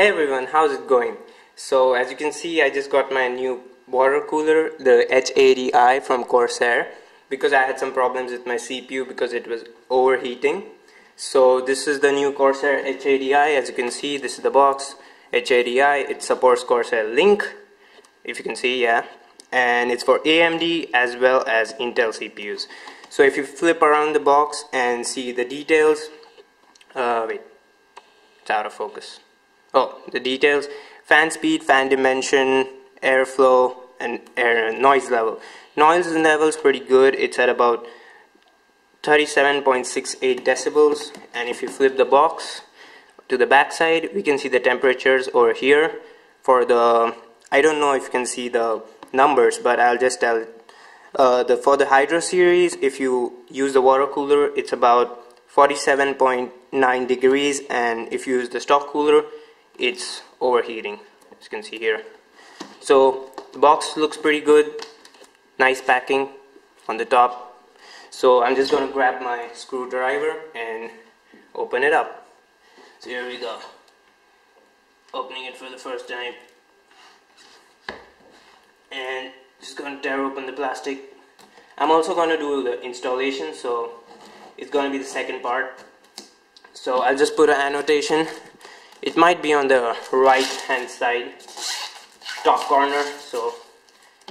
Hey everyone, how's it going? So as you can see, I just got my new water cooler, the H80i from Corsair, because I had some problems with my CPU because it was overheating. So this is the new Corsair H80i. As you can see, this is the box, H80i. It supports Corsair Link, if you can see, yeah. And it's for AMD as well as Intel CPUs. So if you flip around the box and see the details, wait, it's out of focus. Oh, the details: fan speed, fan dimension, airflow, and noise level. Noise level is pretty good. It's at about 37.68 decibels. And if you flip the box to the back side, we can see the temperatures over here. For the, I don't know if you can see the numbers, but I'll just tell. For the Hydro series, if you use the water cooler, it's about 47.9 degrees, and if you use the stock cooler, it's overheating, as you can see here. So the box looks pretty good, nice packing on the top. So I'm just going to grab my screwdriver and open it up. So here we go, opening it for the first time, and just going to tear open the plastic. I'm also going to do the installation, so it's going to be the second part. So I'll just put an annotation. It might be on the right hand side top corner, so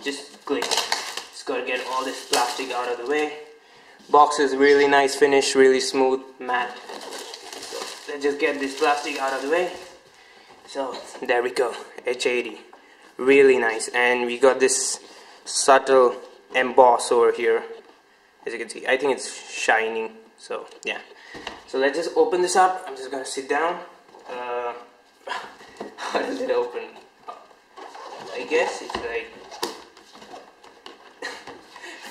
just click. Just gotta get all this plastic out of the way. Box is really nice finish, really smooth, matte. So let's just get this plastic out of the way. So there we go, H80, really nice. And we got this subtle emboss over here, as you can see. I think it's shining, so yeah. So let's just open this up. I'm just gonna sit down. How does it open? I guess it's like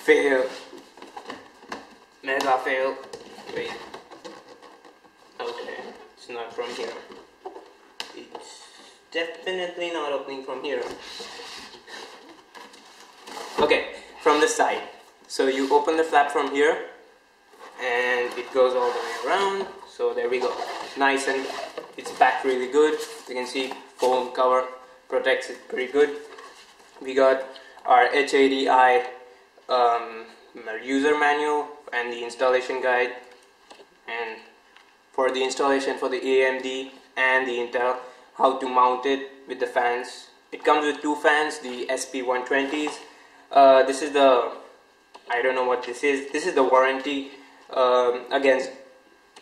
fail, mega fail. Wait, okay, it's not from here. It's definitely not opening from here. Okay, from the side. So you open the flap from here, and it goes all the way around. So there we go, nice, and it's packed really good. You can see foam cover protects it pretty good. We got our H80i user manual and the installation guide, and for the installation for the AMD and the Intel, how to mount it with the fans. It comes with two fans, the SP120s. This is the, I don't know what this is. This is the warranty against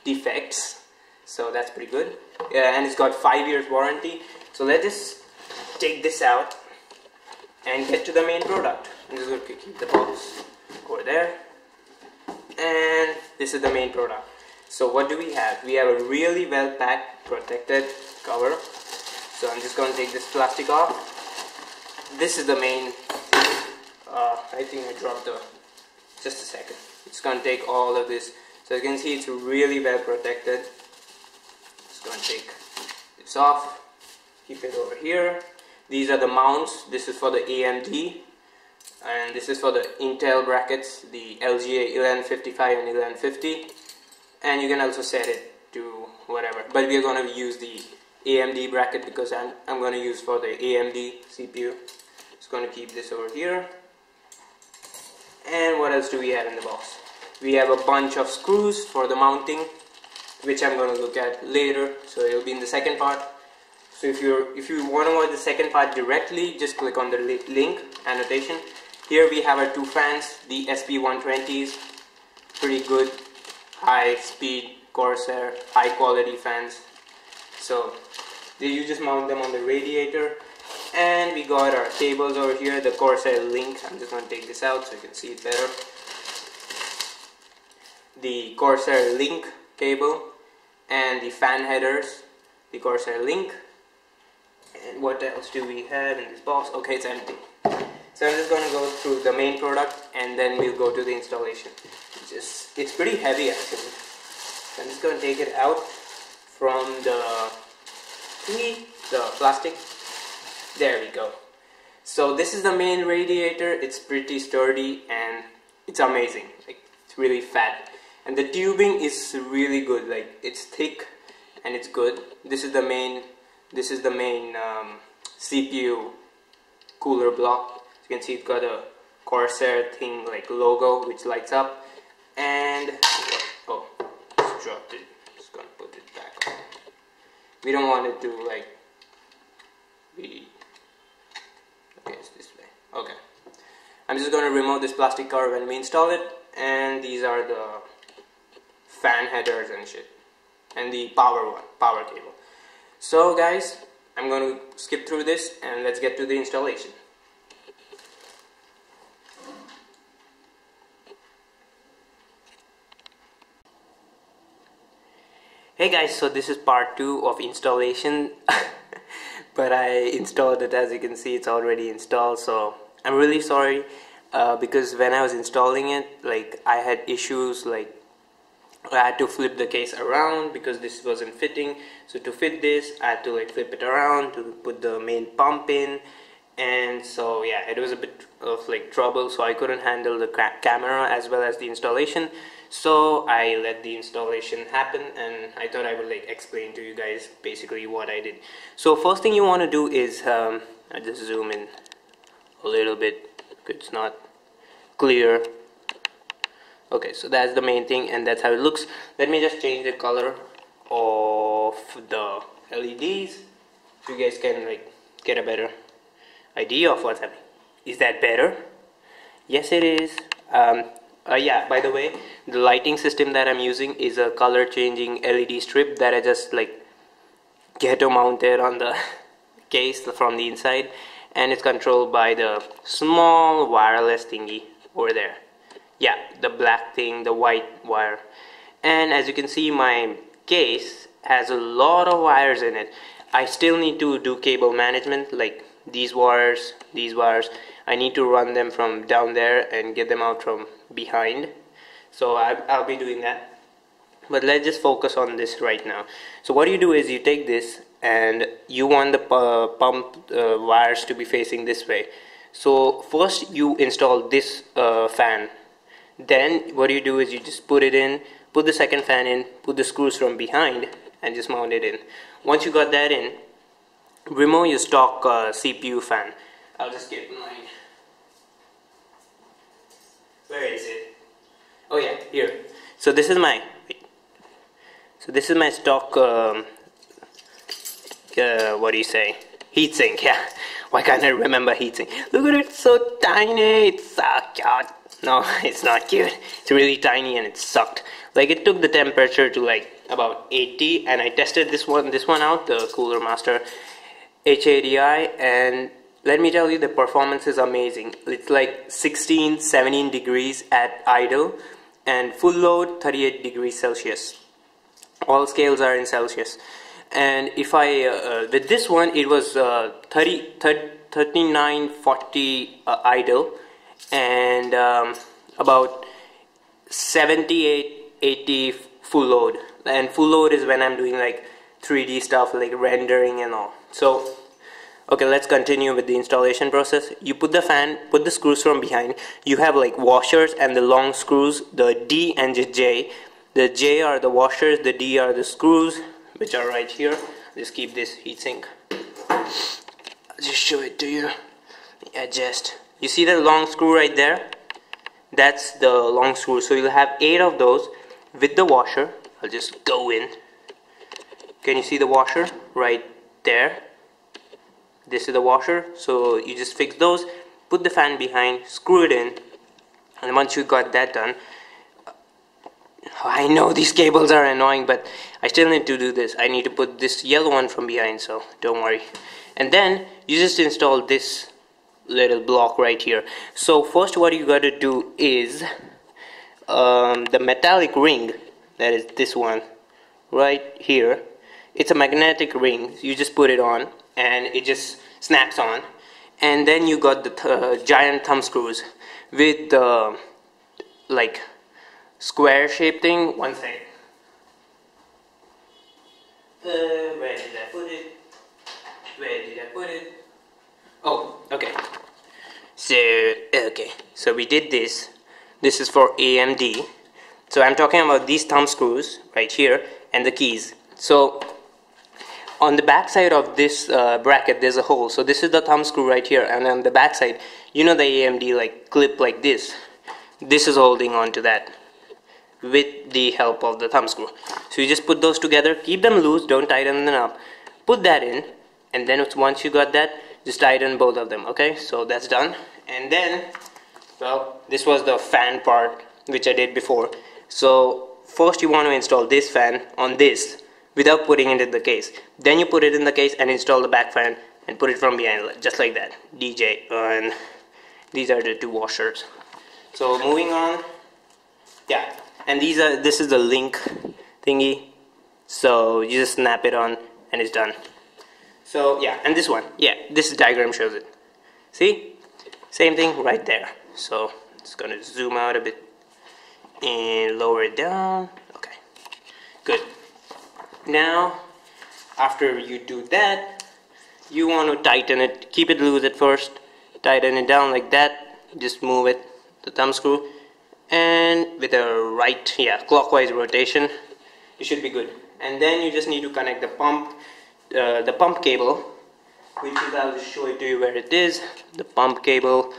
defects, so that's pretty good. And it's got 5 years warranty. So let's just take this out and get to the main product. I'm just going to keep the box over there, and this is the main product. So what do we have? We have a really well packed, protected cover. So I'm just going to take this plastic off. This is the main, I think I dropped the, just a second. It's going to take all of this. So you can see it's really well protected. Just going to take this off, keep it over here. These are the mounts. This is for the AMD, and this is for the Intel brackets, the LGA 1155 and 1150. And you can also set it to whatever, but we are going to use the AMD bracket because I'm going to use for the AMD CPU. Just going to keep this over here. And what else do we have in the box? We have a bunch of screws for the mounting, which I'm going to look at later, so it'll be in the second part. So if you want to watch the second part directly, just click on the link annotation. Here we have our two fans, the SP120s, pretty good, high speed Corsair, high quality fans. So you just mount them on the radiator. And we got our cables over here, the Corsair Link. I'm just going to take this out so you can see it better. The Corsair Link cable and the fan headers, the Corsair Link. And what else do we have in this box? Okay, it's empty. So I'm just going to go through the main product and then we'll go to the installation. It's pretty heavy actually. So I'm just going to take it out from the plastic. There we go. So this is the main radiator. It's pretty sturdy and it's amazing. Like, it's really fat. And the tubing is really good. Like, it's thick and it's good. This is the main This is the main CPU cooler block. As you can see, it's got a Corsair thing like logo which lights up. And oh, just dropped it. Just gonna put it back on. We don't want it to like be. Okay, it's this way. Okay. I'm just gonna remove this plastic cover when we install it, and these are the fan headers and shit, and the power cable. So guys, I'm gonna skip through this and let's get to the installation. Hey guys, so this is part 2 of installation. But I installed it. As you can see, it's already installed, so I'm really sorry, because when I was installing it, like, I had issues, like I had to flip the case around because this wasn't fitting. So to fit this, I had to like flip it around to put the main pump in, and so yeah, it was a bit of like trouble, so I couldn't handle the camera as well as the installation. So I let the installation happen, and I thought I would like explain to you guys basically what I did. So first thing you want to do is I just zoom in a little bit, it's not clear. Okay, so that's the main thing, and that's how it looks. Let me just change the color of the LEDs so you guys can like get a better idea of what's happening. Is that better? Yes, it is. Yeah, by the way, the lighting system that I'm using is a color changing LED strip that I just like ghetto mounted on the case from the inside, and it's controlled by the small wireless thingy over there. Yeah, the black thing, the white wire. And as you can see, my case has a lot of wires in it. I still need to do cable management, like these wires, I need to run them from down there and get them out from behind. So I'll be doing that. But let's just focus on this right now. So what you do is you take this and you want the pump wires to be facing this way. So first you install this fan. Then what you do is you just put it in, put the second fan in, put the screws from behind, and just mount it in. Once you got that in, remove your stock CPU fan. I'll just get mine. Where is it? Oh yeah, here. So this is my stock what do you say, heatsink. Yeah, why can't I remember heatsink? Look at it, it's so tiny. It's so cute. No, it's not cute. It's really tiny and it sucked. Like, it took the temperature to like about 80, and I tested this one out, the Cooler Master H80i, and let me tell you, the performance is amazing. It's like 16-17 degrees at idle, and full load 38 degrees Celsius. All scales are in Celsius. And if I with this one, it was 39-40 idle, and about 78-80 full load. And full load is when I'm doing like 3D stuff, like rendering and all. So okay, let's continue with the installation process. You put the fan, put the screws from behind. You have like washers and the long screws, the D and the J. The J are the washers, the D are the screws, which are right here. Just keep this heatsink. I'll just show it to you. Adjust. You see the long screw right there? That's the long screw. So you'll have 8 of those with the washer. I'll just go in. Can you see the washer right there? This is the washer. So you just fix those, put the fan behind, screw it in, and once you got that done, I know these cables are annoying, but I still need to do this. I need to put this yellow one from behind, so don't worry. And then you just install this little block right here. So first what you got to do is the metallic ring, that is this one right here. It's a magnetic ring. You just put it on and it just snaps on. And then you got the giant thumb screws with the like square shaped thing. One second. Where did I put it? Oh, okay. So we did this. This is for AMD. So I'm talking about these thumb screws right here and the keys. So on the back side of this bracket there's a hole, so this is the thumb screw right here, and on the back side, you know, the AMD like clip like this is holding on to that with the help of the thumb screw. So you just put those together, keep them loose, don't tighten them up, put that in, and then once you got that, just tighten both of them. Okay, so that's done. And then, well, this was the fan part which I did before. So first you want to install this fan on this without putting it in the case. Then you put it in the case and install the back fan and put it from behind, just like that. And these are the two washers. So moving on, yeah, and this is the link thingy. So you just snap it on and it's done. So yeah, and this one, yeah, this diagram shows it. See, same thing right there. So it's gonna zoom out a bit and lower it down. Okay, good. Now after you do that, you want to tighten it, keep it loose at first, tighten it down like that, just move it, the thumb screw, and with a clockwise rotation, you should be good. And then you just need to connect the pump cable, which is, I'll just show it to you where it is, the pump cable,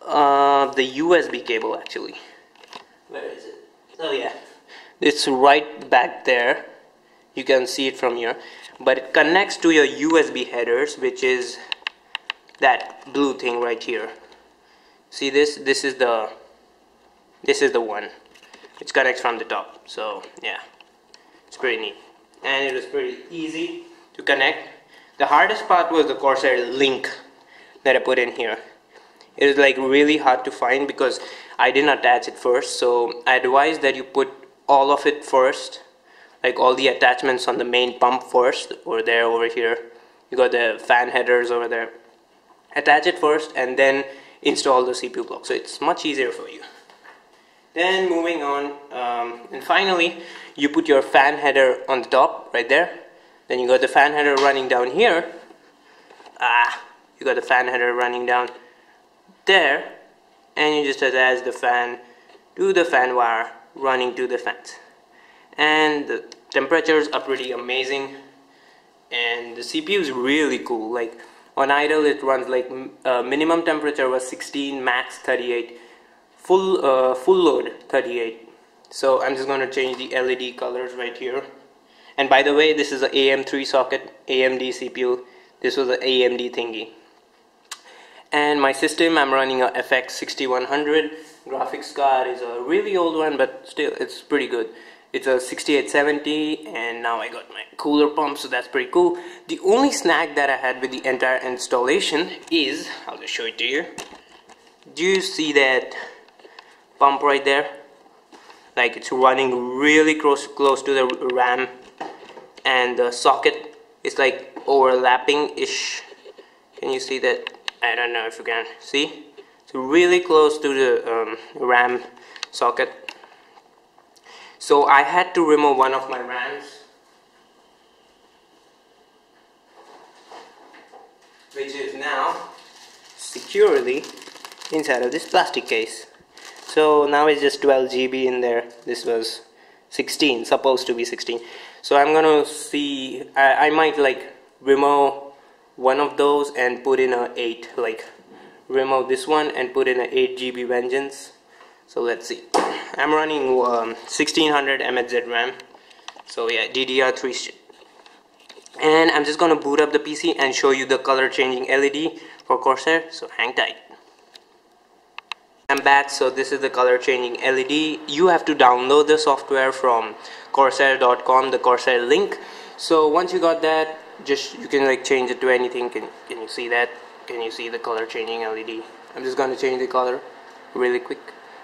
the USB cable actually. Where is it? Oh yeah, it's right back there. You can see it from here, but it connects to your USB headers, which is that blue thing right here. See this? This is the one which connects from the top. So yeah, it's pretty neat, and it was pretty easy to connect. The hardest part was the Corsair link that I put in here. It was like really hard to find because I didn't attach it first. So I advise that you put all of it first, like all the attachments on the main pump first, over here. You got the fan headers over there. Attach it first and then install the CPU block. So it's much easier for you. Then moving on, and finally you put your fan header on the top right there. Then you got the fan header running down here. You got the fan header running down there, and you just attach the fan to the fan wire running to the fans. And the temperatures are pretty amazing, and the CPU is really cool. Like on idle it runs like minimum temperature was 16, max 38, full load 38. So I'm just going to change the LED colors right here. And by the way, this is an AM3 socket, AMD CPU. This was an AMD thingy. And my system, I'm running a FX 6100. Graphics card is a really old one, but still it's pretty good. It's a 6870, and now I got my cooler pump, so that's pretty cool. The only snag that I had with the entire installation is, I'll just show it to you. Do you see that pump right there? Like it's running really close to the RAM, and the socket is like overlapping-ish. Can you see that? I don't know if you can see. It's really close to the RAM socket. So I had to remove one of my RAMs, which is now securely inside of this plastic case. So now it's just 12 GB in there. This was 16, supposed to be 16. So I'm gonna see, I might like remove one of those and put in a 8, like remove this one and put in a 8 GB Vengeance. So let's see. I'm running 1600 MHz RAM. So yeah, DDR3 shit. And I'm just gonna boot up the PC and show you the color changing LED for Corsair. So hang tight. I'm back. So this is the color changing LED. You have to download the software from Corsair.com, the Corsair link. So once you got that, you can like change it to anything. Can you see that? Can you see the color changing LED? I'm just gonna change the color really quick.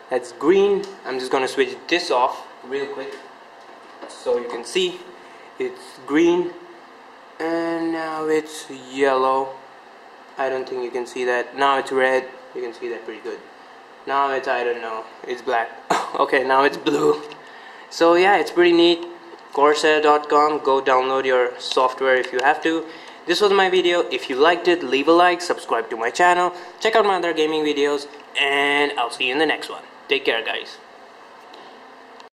That's green. I'm just gonna switch this off real quick so you can see it's green, and now it's yellow. I don't think you can see that. Now it's red. You can see that pretty good. Now it's, I don't know, it's black. Okay, now it's blue. So yeah, it's pretty neat. Corsair.com, go download your software if you have to. This was my video. If you liked it, leave a like, subscribe to my channel, check out my other gaming videos, and I'll see you in the next one. Take care, guys.